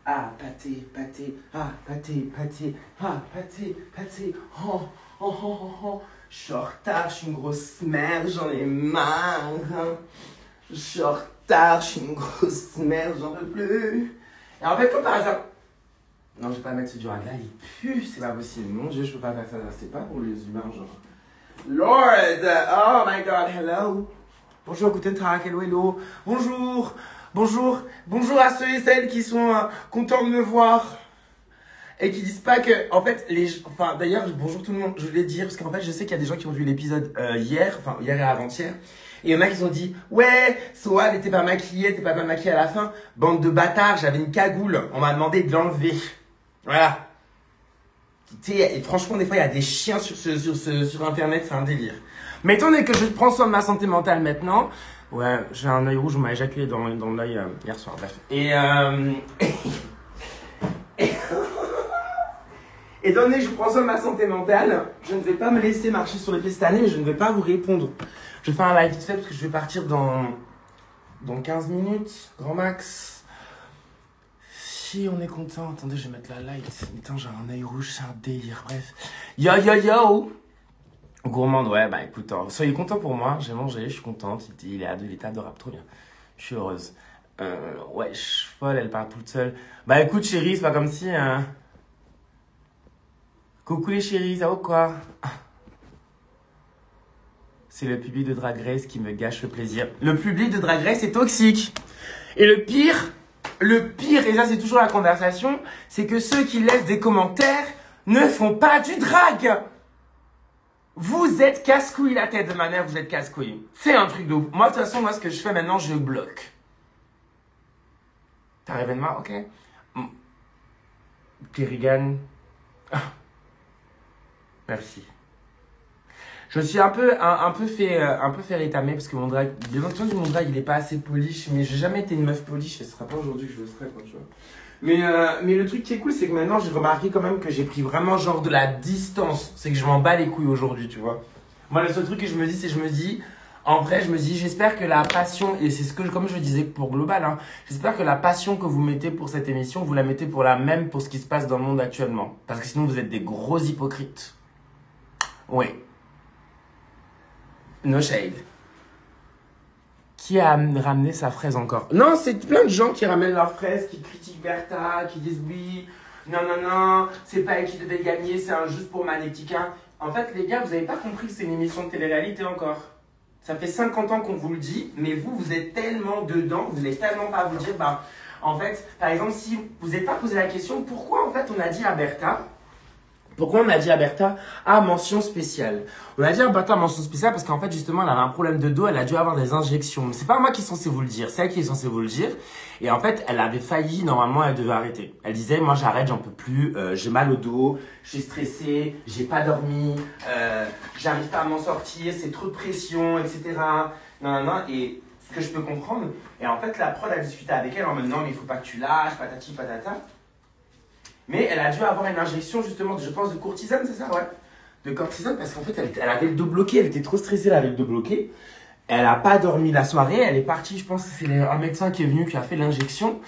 Ah, pâté, pâté, ah, pâté, pâté, ah, pâté, pâté, oh, oh, oh, oh, oh. Je suis en retard, je suis une grosse merde, j'en ai marre. Je suis en retard, je suis une grosse merde, j'en peux plus. Et en fait, comme par hasard... Non, je vais pas mettre ce durag là, il pue, c'est pas possible. Mon Dieu, je peux pas faire ça, c'est pas pour les humains, genre. Lord, oh my God, hello. Bonjour, guten Tag, hello, hello. Bonjour, bonjour, bonjour à ceux et celles qui sont contents de me voir. Et qui disent pas que, en fait, enfin, d'ailleurs, bonjour tout le monde, je voulais dire, parce qu'en fait, je sais qu'il y a des gens qui ont vu l'épisode hier et avant-hier. Et il y en a qui ont dit, ouais, Soa, elle était pas maquillée, elle était pas maquillée à la fin. Bande de bâtards, j'avais une cagoule, on m'a demandé de l'enlever. Voilà. Tu sais, et franchement, des fois, il y a des chiens sur Internet, c'est un délire. Mais étant donné que je prends soin de ma santé mentale maintenant, ouais, j'ai un œil rouge, on m'a éjaculé dans l'œil hier soir, bref. Étant donné que je prends soin de ma santé mentale, je ne vais pas me laisser marcher sur les pieds cette année, mais je ne vais pas vous répondre. Je vais faire un live vite fait parce que je vais partir dans 15 minutes, grand max. Si on est content, attendez, je vais mettre la light. Putain, j'ai un œil rouge, c'est un délire, bref. Yo, yo, yo! Gourmande, ouais, bah écoute, soyez contents pour moi, j'ai mangé, je suis contente, il est adorable, trop bien. Je suis heureuse. Ouais, je suis folle, elle parle toute seule. Bah écoute, chérie, c'est pas comme si... Coucou les chéris, ça va ou quoi? C'est le public de Drag Race qui me gâche le plaisir. Le public de Drag Race est toxique. Et le pire, et ça c'est toujours la conversation, c'est que ceux qui laissent des commentaires ne font pas du drag. Vous êtes casse-couille la tête de ma mère, vous êtes casse-couille. C'est un truc de ouf. Moi, de toute façon, ce que je fais maintenant, je bloque. T'as rêvé de moi, ok? Kerrigan. Merci. Je suis un peu fait rétamer parce que mon drag, bien entendu, mon drag, il est pas assez polish, mais j'ai jamais été une meuf polish et ce sera pas aujourd'hui que je le serai, quoi, tu vois. Mais le truc qui est cool, c'est que maintenant, j'ai remarqué quand même que j'ai pris vraiment genre de la distance. C'est que je m'en bats les couilles aujourd'hui, tu vois. Moi, le seul truc que je me dis, c'est en vrai, j'espère que la passion, et c'est ce que, comme je disais pour Global, hein, j'espère que la passion que vous mettez pour cette émission, vous la mettez pour ce qui se passe dans le monde actuellement. Parce que sinon, vous êtes des gros hypocrites. Oui. No shade. Qui a ramené sa fraise encore? Non, c'est plein de gens qui ramènent leurs fraises, qui critiquent Bertha, qui disent oui, non, c'est pas elle qui devait gagner, c'est juste pour Magnética. En fait, les gars, vous n'avez pas compris que c'est une émission de télé-réalité encore. Ça fait 50 ans qu'on vous le dit, mais vous êtes tellement dedans, vous n'allez tellement pas vous dire, bah, en fait, par exemple, si vous n'avez pas posé la question, pourquoi en fait on a dit à Bertha, ah, mention spéciale. On a dit à Bertha mention spéciale parce qu'en fait, justement, elle avait un problème de dos, elle a dû avoir des injections. Mais c'est pas moi qui est censé vous le dire, c'est elle qui est censée vous le dire. Et en fait, elle avait failli, normalement, elle devait arrêter. Elle disait, moi j'arrête, j'en peux plus, j'ai mal au dos, je suis stressée, j'ai pas dormi, j'arrive pas à m'en sortir, c'est trop de pression, etc. Non, et ce que je peux comprendre. Et en fait, la prod a discuté avec elle en mode, non, mais il faut pas que tu lâches, patati, patata. Mais elle a dû avoir une injection justement, je pense, de cortisone, c'est ça, ouais. De cortisone parce qu'en fait, elle avait le dos bloqué, elle était trop stressée, elle avait le dos bloqué. Elle n'a pas dormi la soirée, elle est partie, je pense que c'est un médecin qui est venu, qui a fait l'injection.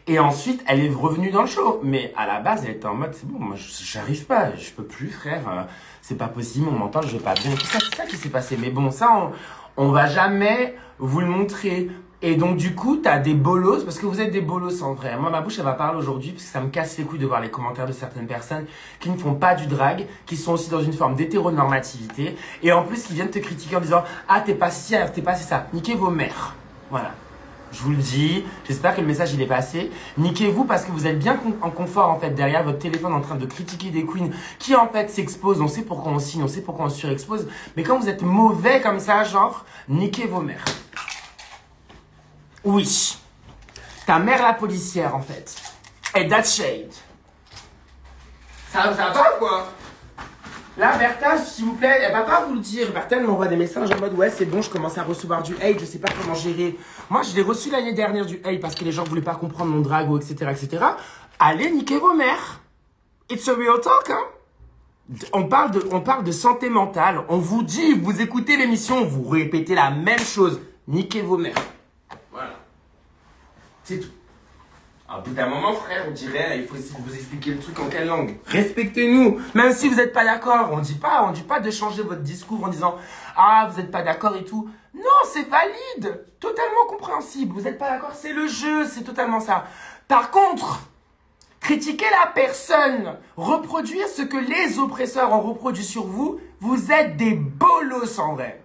Et ensuite, elle est revenue dans le show. Mais à la base, elle était en mode, c'est bon, moi, j'arrive pas, je peux plus, frère. C'est pas possible, mon mental, je vais pas bien. C'est ça qui s'est passé. Mais bon, ça, on va jamais vous le montrer. Et donc, du coup, t'as des bolos, parce que vous êtes des bolos en vrai. Moi, ma bouche, elle va parler aujourd'hui, parce que ça me casse les couilles de voir les commentaires de certaines personnes qui ne font pas du drag, qui sont aussi dans une forme d'hétéronormativité, et en plus, qui viennent te critiquer en disant, ah, t'es pas ci, t'es pas ça. Niquez vos mères. Voilà. Je vous le dis, j'espère que le message, il est passé. Niquez-vous parce que vous êtes bien en confort, en fait, derrière votre téléphone en train de critiquer des queens qui, en fait, s'exposent. On sait pourquoi on signe, on sait pourquoi on surexpose. Mais quand vous êtes mauvais comme ça, genre, niquez vos mères. Oui. Ta mère la policière, en fait. Et that's shade. Ça va quoi? Là, Bertha, s'il vous plaît, elle va pas vous le dire. Bertha, elle m'envoie des messages en mode, ouais, c'est bon, je commence à recevoir du hate, je sais pas comment gérer. Moi, je l'ai reçu l'année dernière du hate parce que les gens voulaient pas comprendre mon drag, etc., etc. Allez, niquez vos mères. It's a real talk, hein. On parle de santé mentale. On vous dit, vous écoutez l'émission, vous répétez la même chose. Niquez vos mères. Voilà. C'est tout. À bout d'un moment, frère, on dirait, il faut essayer de vous expliquer le truc en quelle langue. Respectez-nous, même si vous n'êtes pas d'accord. On dit pas de changer votre discours en disant ah vous n'êtes pas d'accord et tout. Non, c'est valide, totalement compréhensible. Vous n'êtes pas d'accord, c'est le jeu, c'est totalement ça. Par contre, critiquer la personne, reproduire ce que les oppresseurs ont reproduit sur vous, vous êtes des bolos en vrai.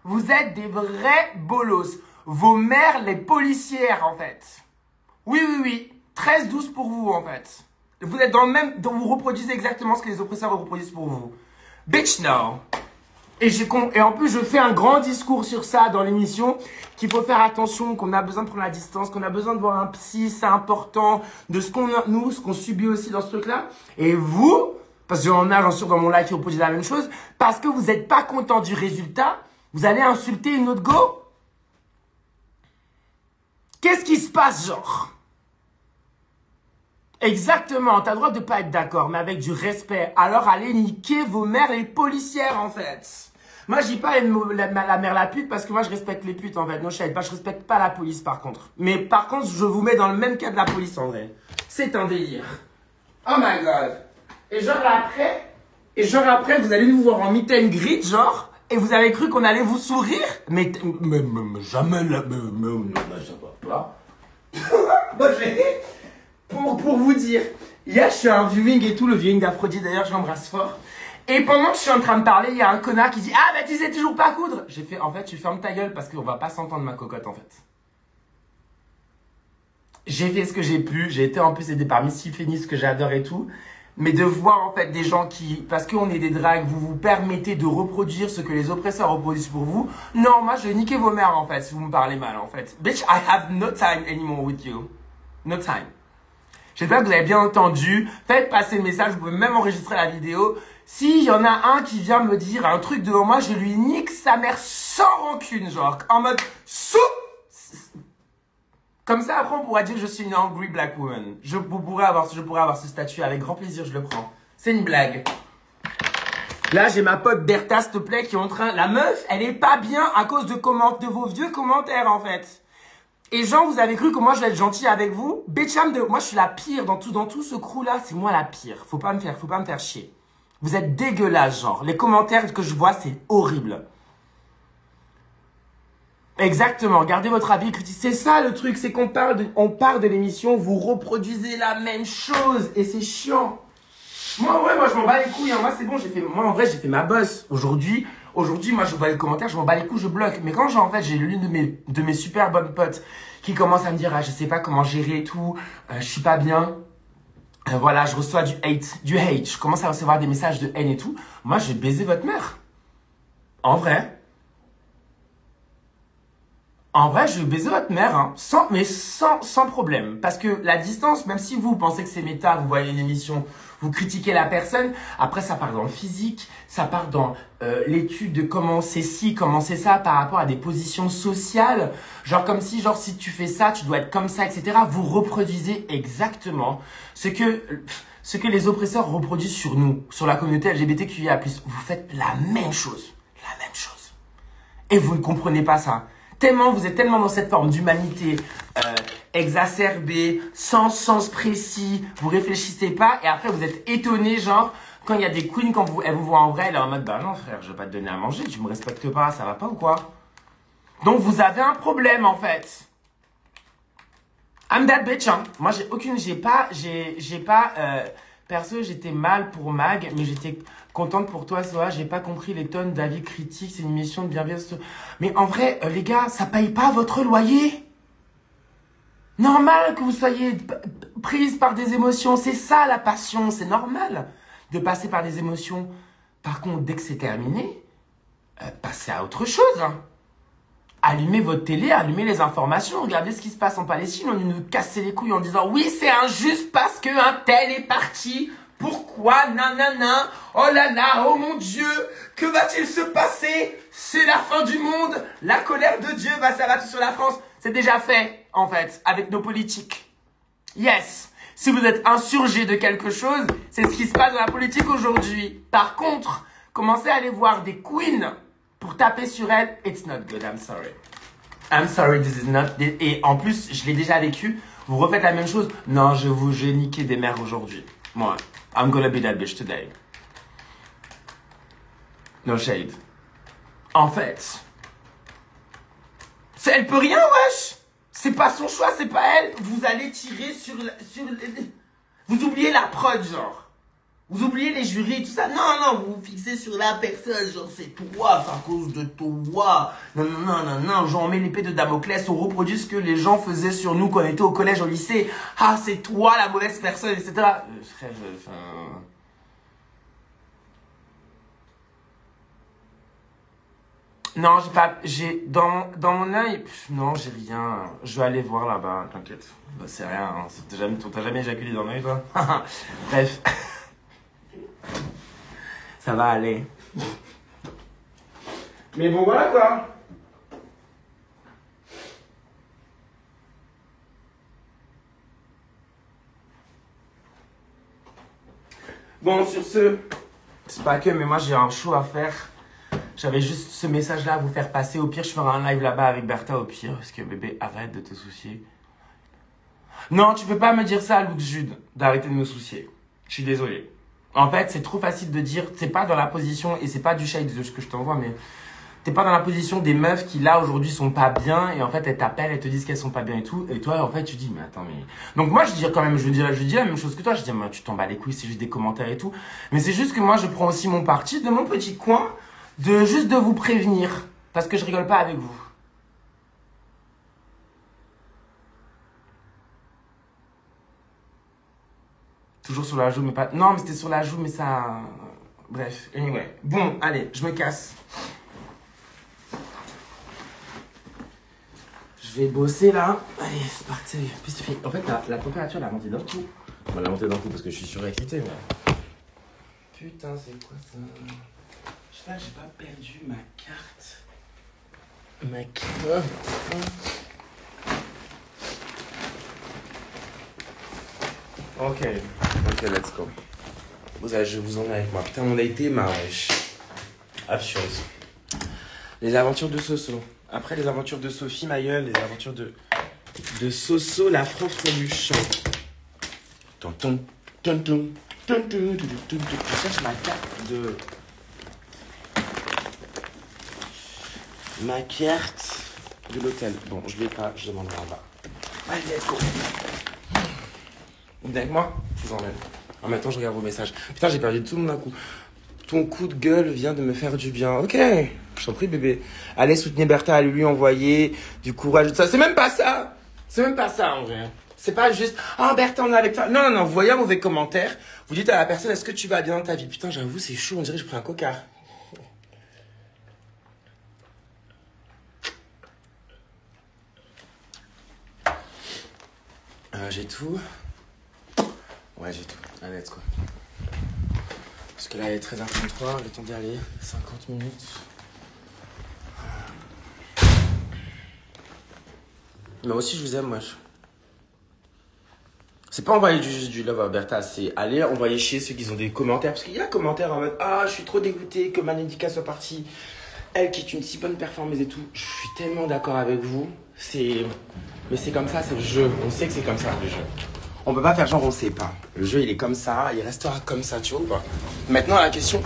Vous êtes des vrais bolos. Vos mères, les policières en fait. Oui. 13-12 pour vous, en fait. Vous êtes dans le même... Vous reproduisez exactement ce que les oppresseurs reproduisent pour vous. Bitch, no. Et en plus, je fais un grand discours sur ça dans l'émission, qu'il faut faire attention, qu'on a besoin de prendre la distance, qu'on a besoin de voir un psy, c'est important, de ce qu'on subit aussi dans ce truc-là. Et vous, parce que j'en suis dans mon live qui reproduit la même chose, parce que vous n'êtes pas content du résultat, vous allez insulter une autre go. Qu'est-ce qui se passe, genre? Exactement, t'as le droit de pas être d'accord, mais avec du respect. Alors allez niquer vos mères les policières, en fait. Moi, je dis pas la mère la pute, parce que moi, je respecte les putes, en fait. Non, je respecte pas la police, par contre. Mais par contre, je vous mets dans le même cas de la police, en vrai. C'est un délire. Oh my god. Et genre après, vous allez nous voir en meet and greet, genre, et vous avez cru qu'on allait vous sourire? Mais jamais là, ça va pas. Moi, pour vous dire, hier, je suis à un viewing et tout, le viewing d'Aphrodite, d'ailleurs, je l'embrasse fort. Et pendant que je suis en train de parler, il y a un connard qui dit « Ah, bah tu sais toujours pas coudre !» J'ai fait « En fait, tu fermes ta gueule parce qu'on va pas s'entendre, ma cocotte, en fait. » J'ai fait ce que j'ai pu, j'ai été en plus aidé par Missy Fénis, que j'adore et tout. Mais de voir, en fait, des gens qui, parce qu'on est des dragues, vous vous permettez de reproduire ce que les oppresseurs reproduisent pour vous. Non, moi, je vais niquer vos mères, en fait, si vous me parlez mal, en fait. Bitch, I have no time anymore with you. No time. J'espère que vous avez bien entendu. Faites passer le message, vous pouvez même enregistrer la vidéo. S'il y en a un qui vient me dire un truc devant moi, je lui nique sa mère sans rancune, genre, en mode sous. Comme ça, après, on pourra dire que je suis une angry black woman. Je pourrais avoir ce statut avec grand plaisir, je le prends. C'est une blague. Là, j'ai ma pote Bertha, s'il te plaît, qui est en train... La meuf, elle est pas bien à cause de vos vieux commentaires, en fait. Et genre, vous avez cru que moi, je vais être gentil avec vous? Moi, je suis la pire dans tout ce crew-là. C'est moi la pire. Faut pas me faire chier. Vous êtes dégueulasse, genre. Les commentaires que je vois, c'est horrible. Exactement. Gardez votre avis critique. C'est ça le truc, c'est qu'on part de l'émission, vous reproduisez la même chose et c'est chiant. Moi, ouais, moi, je m'en bats les couilles. Hein. Moi, c'est bon, moi, en vrai, j'ai fait ma bosse. Aujourd'hui, moi, je vois les commentaires, je m'en bats les couilles, je bloque. Mais quand, genre, en fait, j'ai l'une de mes super bonnes potes qui commence à me dire, ah, je sais pas comment gérer et tout, je suis pas bien. Voilà, je reçois du hate. Je commence à recevoir des messages de haine et tout. Moi, je vais baiser votre mère. En vrai, je vais baiser votre mère, hein, sans problème. Parce que la distance, même si vous pensez que c'est méta, vous voyez l'émission, vous critiquez la personne, après ça part dans le physique, ça part dans l'étude de comment c'est ci, comment c'est ça par rapport à des positions sociales. Genre comme si, si tu fais ça, tu dois être comme ça, etc. Vous reproduisez exactement ce que les oppresseurs reproduisent sur nous, sur la communauté LGBTQIA+. Vous faites la même chose. Et vous ne comprenez pas ça. Vous êtes tellement dans cette forme d'humanité exacerbée, sans sens précis, vous réfléchissez pas et après vous êtes étonné, genre, quand il y a des queens, quand elles vous voient en vrai, elles sont en mode, bah non frère, je vais pas te donner à manger, tu me respectes pas, ça va pas ou quoi? Donc vous avez un problème en fait. I'm that bitch, hein. Moi perso, j'étais mal pour Mag, mais j'étais contente pour toi, Soa. J'ai pas compris les tonnes d'avis critiques. C'est une mission de bienveillance. Mais en vrai, les gars, ça paye pas votre loyer. Normal que vous soyez prise par des émotions. C'est ça la passion. C'est normal de passer par des émotions. Par contre, dès que c'est terminé, passez à autre chose. Hein. Allumez votre télé, allumez les informations, regardez ce qui se passe en Palestine, on nous casser les couilles en disant oui c'est injuste parce que un tel est parti, pourquoi, nanana, oh là là, oh mon Dieu, que va-t-il se passer? C'est la fin du monde, la colère de Dieu va s'abattre sur la France. C'est déjà fait en fait, avec nos politiques. Yes, si vous êtes insurgé de quelque chose, c'est ce qui se passe dans la politique aujourd'hui. Par contre, commencez à aller voir des queens pour taper sur elle, it's not good, I'm sorry. I'm sorry, this is not... Et en plus, je l'ai déjà vécu. Vous refaites la même chose. Non, j'ai niqué des mères aujourd'hui. Moi, I'm gonna be that bitch today. No shade. En fait, elle peut rien, wesh. C'est pas son choix, c'est pas elle. Vous allez tirer vous oubliez la prod, genre. Vous oubliez les jurys, tout ça. Non, vous vous fixez sur la personne. Genre, c'est toi, c'est à cause de toi. Non. Genre, on met l'épée de Damoclès. On reproduit ce que les gens faisaient sur nous quand on était au collège, au lycée. Ah, c'est toi la mauvaise personne, etc. Frère, Non, dans mon œil, non, j'ai rien. Je vais aller voir là-bas, t'inquiète. Bah, c'est rien, hein. T'as jamais éjaculé dans l'œil, toi? Bref. Ça va aller. Mais bon, voilà quoi. Bon, sur ce, c'est pas que, mais moi j'ai un show à faire. J'avais juste ce message-là à vous faire passer. Au pire, je ferai un live là-bas avec Bertha, au pire. Parce que bébé, arrête de te soucier. Non, tu peux pas me dire ça, Lux Jude, d'arrêter de me soucier. Je suis désolé. En fait, c'est trop facile de dire, c'est pas dans la position, et c'est pas du shade de ce que je t'envoie, mais t'es pas dans la position des meufs qui, là, aujourd'hui, sont pas bien, et en fait, elles t'appellent, elles te disent qu'elles sont pas bien et tout, et toi, en fait, tu dis, mais attends, mais... Donc moi, je dis quand même, je dis la même chose que toi, je dis, moi, tu t'en bats les couilles, c'est juste des commentaires et tout, mais c'est juste que moi, je prends aussi mon parti de mon petit coin, juste de vous prévenir, parce que je rigole pas avec vous. Toujours sur la joue, mais pas... Non, mais c'était sur la joue, mais ça... Bref, anyway. Bon, allez, je me casse. Je vais bosser, là. Allez, c'est parti. En fait, la température, elle a monté d'un coup. Bon, elle a monté d'un coup parce que je suis surexcité, mais... Putain, c'est quoi ça? J'espère que j'ai pas perdu ma carte. Ma carte. Ok, let's go. Je vous en ai avec moi. Putain, on a été ma wesh. Absurde. Les aventures de Soso. Après les aventures de Sophie, ma gueule, les aventures de Soso, la France du chant. Tonton, tonton, tonton, tonton. Je cherche ma carte de... Ma carte de l'hôtel. Bon, je l'ai pas, je demanderai en bas. Allez, let's go. Vous venez avec moi? Je vous emmène. En même temps, je regarde vos messages. Putain, j'ai perdu tout le monde d'un coup. Ton coup de gueule vient de me faire du bien. Ok, je t'en prie, bébé. Allez soutenir Bertha, allez lui envoyer du courage. Ça, c'est même pas ça. C'est même pas ça, en vrai. C'est pas juste, ah, Bertha, on est avec toi. Non, vous voyez un mauvais commentaire. Vous dites à la personne, est-ce que tu vas bien dans ta vie? Putain, j'avoue, c'est chaud. On dirait que je prends un coca. J'ai tout. Ouais, j'ai tout. Allez, let's go. Parce que là, il est 13h33, le temps d'y aller. 50 minutes. Mais aussi, je vous aime, wesh. C'est pas envoyer du love à Bertha, c'est aller envoyer chier ceux qui ont des commentaires. Parce qu'il y a des commentaires en mode, ah, je suis trop dégoûté que Manendika soit partie. Elle qui est une si bonne performeuse et tout. Je suis tellement d'accord avec vous. Mais c'est comme ça, c'est le jeu. On sait que c'est comme ça, le jeu. On peut pas faire genre on sait pas. Le jeu, il est comme ça, il restera comme ça, tu vois ou pas? Maintenant, la question,